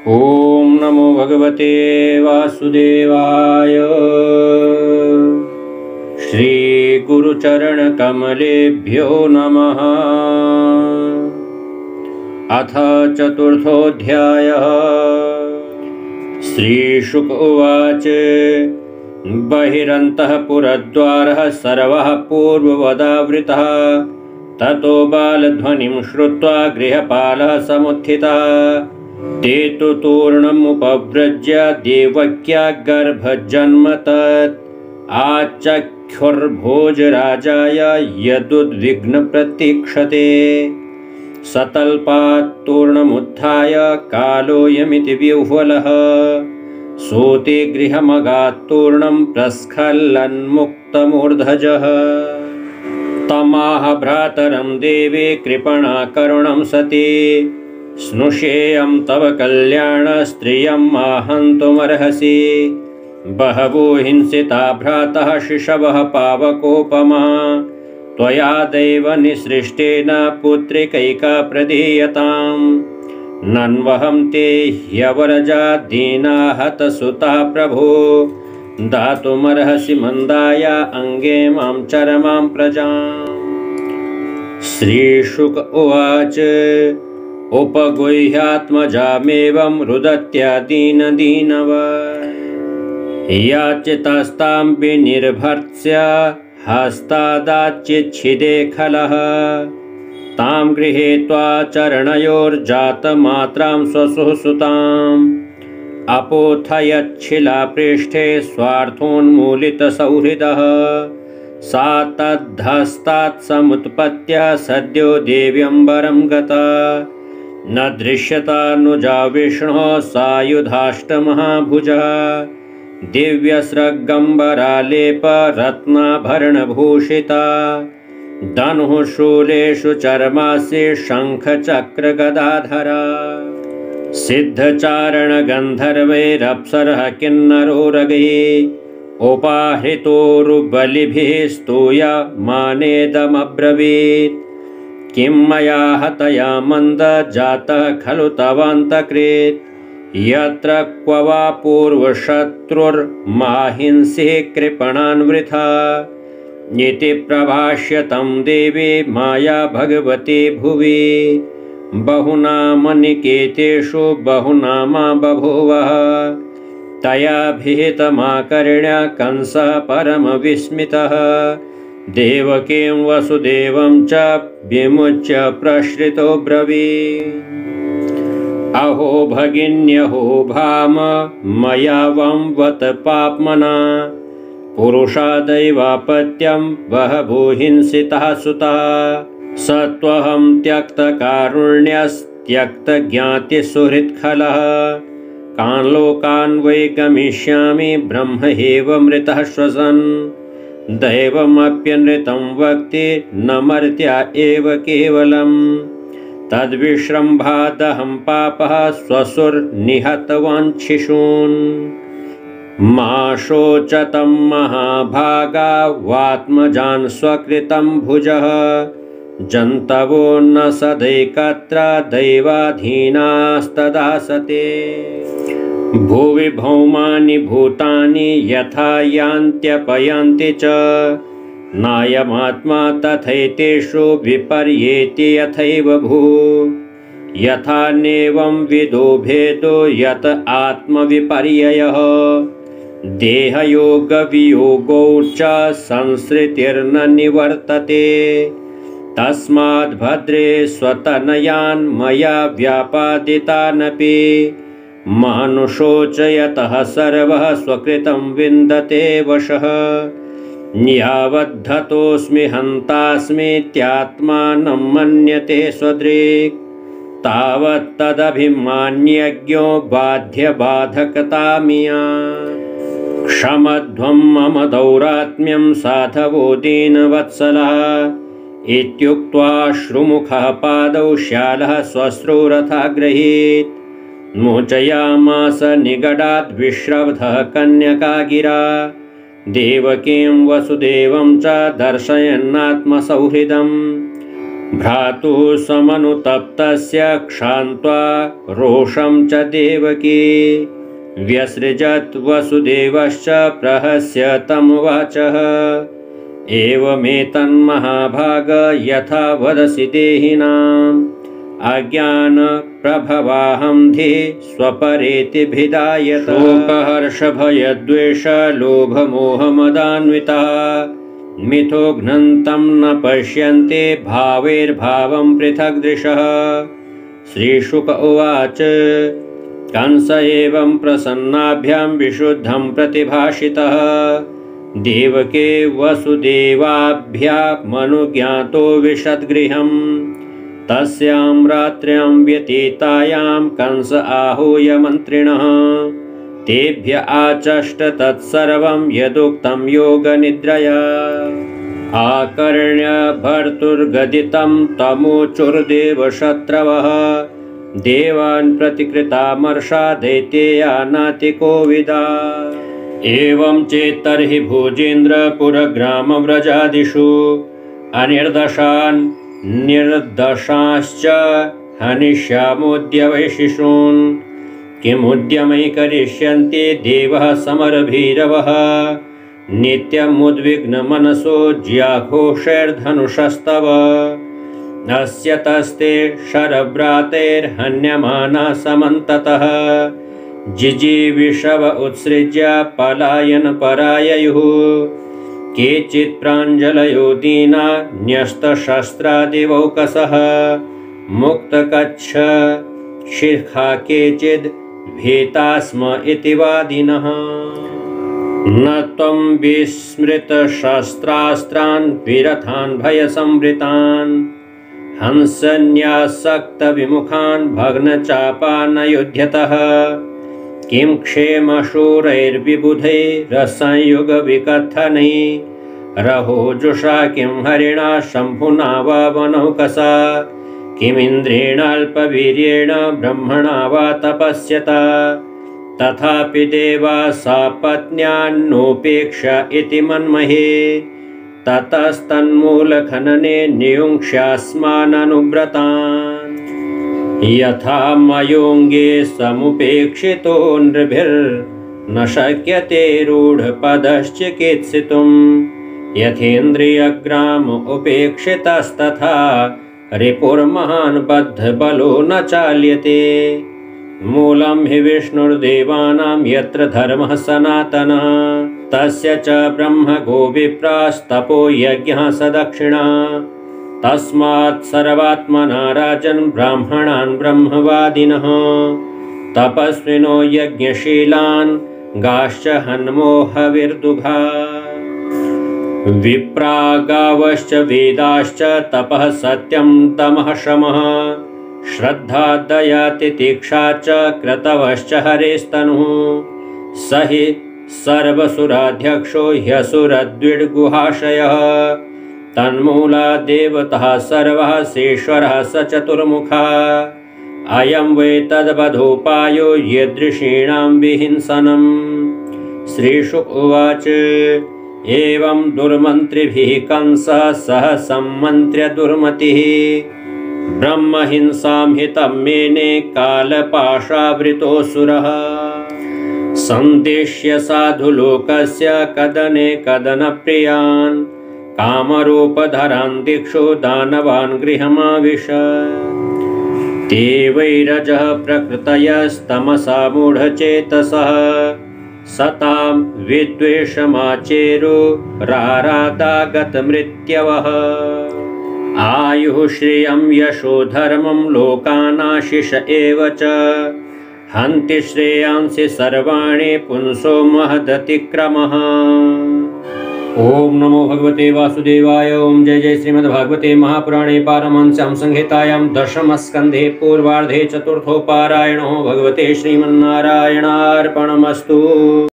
ओम नमो भगवते वासुदेवाय। श्री गुरुचरण कमलेभ्यो नमः। अथ चतुर्थोऽध्यायः। श्रीशुक उवाच। बहिरन्तःपुरद्वारः सर्वः पूर्ववदावृतः। ततो बालध्वनिं श्रुत्वा गृहपालः समुत्थितः। ते तु तूर्णमुपव्रज्य देवक्या गर्भजन्म तत् आचख्युर्भोजराजाय यदुद्विग्नप्रतीक्षते। सतल्पात् तूर्णमुत्थाय कालोऽयमिति विह्वलः। सोते गृहमगात् तूर्णं प्रस्खलन्मुक्तमूर्धजः। तमाह भ्रातरं देवे कृपणा करुणं सती। स्नुषेयं तव कल्याण स्त्रियं आहन्तुमर्हसि। बहवो हिंसिता भ्रातः शिशवः पावकोपमा। त्वया दैव निसृष्टेन पुत्रिकैका प्रदीयताम्। नन्वहं ते ह्यवरजा दीना हतसुता प्रभो। दातुमर्हसि मन्दाया अङ्गे मां चरमां प्रजाम्। श्रीशुक उवाच। उपगुह्यात्मजामेवं रुदत्या दीनदीनव। याचितस्तां विनिर्भर्त्स्य हस्तादाच्चिच्छिदे खलः। तां गृहीत्वा चरणयोर्जातमात्रां स्वसुसुताम्। अपोथयच्छिलापृष्ठे स्वार्थोन्मूलितसौहृदः। सा तद्धस्तात् समुत्पत्य सद्यो देव्यम्बरं गता। न दृश्यतानुजा विष्णोः सायुधाष्टमहाभुजः। दिव्यस्रग्गम्बरालेपरत्नाभरणभूषिता। धनुः शूलेषु चर्मासि शङ्खचक्रगदाधरा। सिद्धचारणगन्धर्वैरप्सरः किन्नरोरगैः। उपाहृतोरुबलिभिः स्तूयमानेदमब्रवीत्। किं मया हतया मन्द जातः खलु तवान्तकृत्। यत्र क्व वा पूर्वशत्रुर्माहिंसि कृपणान् वृथा। इति प्रभाष्य तं देवी माया भगवती भुवि। बहुनामनिकेतेषु बहुनामा बभूवः। तया भीतमाकर्ण्य कंसः परमविस्मितः। देवकीं वसुदेवं च विमुच्य प्रश्रितो ब्रवीत्। अहो भगिन्यहो भाम मया वं वत पाप्मना। पुरुषादैवापत्यं बहवो हिंसितः सुतः। स त्वहं त्यक्तकारुण्यस्त्यक्तज्ञातिसुहृत्खलः। कान् लोकान् वै गमिष्यामि ब्रह्मैव मृतः श्वसन्। दैवमप्यनृतं वक्ति न मर्त्या एव केवलम्। तद्विश्रम्भादहं पापः श्वशुर्निहतवाञ्छिषून्। मा शोचतं महाभागा वात्मजान् स्वकृतं भुजः। जन्तवो न सदैकत्र दैवाधीनास्तदा सते। भुवि भौमानि भूतानि यथा यान्त्यपयन्ति च। नायमात्मा तथैतेषु विपर्येति यथैव भू। यथा नेवं विदो भेदो यत आत्मविपर्ययः। देहयोगवियोगौ च संसृतिर्न निवर्तते। तस्माद् भद्रे स्वतनयान् मया व्यापादितानपि। मानुषोचयतः सर्वः स्वकृतं विन्दते वशः। यावद्धतोऽस्मि हन्तास्मीत्यात्मानं मन्यते स्वदृक्। तावत्तदभिमान्यज्ञो बाध्यबाधकतामिया। क्षमध्वं मम दौरात्म्यं साधवो दीनवत्सलः। इत्युक्त्वा श्रुमुखः पादौ श्यालः श्वश्रुरथाग्रहीत्। मोचयामास निगडाद् विश्रब्धः कन्यकागिरा। देवकीं वसुदेवं च दर्शयन्नात्मसौहृदम्। भ्रातुः समनुतप्तस्य क्षान्त्वा रोषं च देवकी व्यसृजत् वसुदेवश्च प्रहस्य तमुवाचः एवमेतन्महाभाग यथा वदसि देहिनाम् अज्ञानप्रभवाहं धि स्वपरेति भिदायत शोकहर्षभयद्वेषलोभमोहमदान्विता मिथो घ्नन्तं न पश्यन्ते भावैर्भावं पृथग्दृशः। श्रीशुक उवाच कंस एवं प्रसन्नाभ्यां विशुद्धं प्रतिभाषितः देवके वसुदेवाभ्यामनुज्ञातो विशद्गृहम् तस्यां रात्र्यां व्यतीतायां कंस आहूय मन्त्रिणः तेभ्य आचष्ट तत्सर्वं यदुक्तं योगनिद्रया आकर्ण्य भर्तुर्गदितं तमुचुर्देवशत्रवः देवान् प्रतिकृतामर्षा दैत्येया नातिकोविदा एवं चेत् तर्हि भोजेन्द्र पुरग्रामव्रजादिषु अनिर्दशान् निर्दशाश्च हनिष्यामोद्य वैशिषून् किमुद्यमै करिष्यन्ति देवः समरभीरवः नित्यमुद्विग्नमनसो ज्याघोषैर्धनुषस्तव अस्य तस्ते शरभ्रातैर्हन्यमाना समन्ततः जिजीविषव उत्सृज्य पलायनपराययुः केचित् प्राञ्जलयो दीना न्यस्तशस्त्रादिवौकसः मुक्तकच्छ शिखा केचिद् भीता स्म इति वादिनः न त्वं विस्मृतशस्त्रास्त्रान् विरथान् भयसंवृतान् हंसन्यासक्तविमुखान् भग्नचापान् युध्यतः किं क्षेमशूरैर्विबुधैरसंयुगविकथनैः रहोजुषा किं हरिणा शम्भुना वा वनौकसा किमिन्द्रेणाल्पवीर्येण ब्रह्मणा वा तपस्यता तथापि देवा सापत्न्यान्नोपेक्ष इति मन्महे ततस्तन्मूलखनने नियुङ्क्ष्यास्माननुव्रतान् यथा मयोऽङ्गे समुपेक्षितो नृभिर्न शक्यते रूढपदश्चिकित्सितुं यथेन्द्रियग्राम उपेक्षितस्तथा रिपुर्महान् बद्धबलो न चाल्यते मूलं हि विष्णुर्देवानां यत्र धर्मः सनातनः तस्य च ब्रह्म गोविप्रास्तपो यज्ञः सदक्षिणा तस्मात् सर्वात्मना राजन् ब्राह्मणान् ब्रह्मवादिनः तपस्विनो यज्ञशीलान् गाश्च हन्मोहविर्दुघा विप्रागावश्च वेदाश्च तपः सत्यं तमः शमः श्रद्धा दया तितिक्षा च क्रतवश्च हरेस्तनुः स हि सर्वसुराध्यक्षो ह्यसुरद्विड्गुहाशयः तन्मूला देवतः सर्वः सेश्वरः स चतुर्मुखः अयं वै तद्वधोपायो यदृषीणां विहिंसनम्। श्रीशुक उवाच एवं दुर्मन्त्रिभिः कंसः सह सम्मन्त्र्य दुर्मतिः ब्रह्महिंसां हितं मेने कालपाशावृतोऽसुरः सन्दिश्य साधुलोकस्य कदने कदनप्रियान् कामरूपधरान् दिक्षु दानवान् गृहमाविश ते वैरजः प्रकृतयस्तमसा मूढचेतसः सतां विद्वेषमाचेरु रारादागतमृत्यवः आयुः श्रियं यशो धर्मं लोकानाशिष एव च हन्ति श्रेयांसि सर्वाणि पुंसो महदतिक्रमः। ओम नमो भगवते वासुदेवाय। ओम जय जय श्रीमद्भागवते महापुराणे पारमहंस्यां संहितायां दशमस्कन्धे पूर्वार्धे चतुर्थो पारायणो भगवते श्रीमन्नारायणार्पणमस्तु।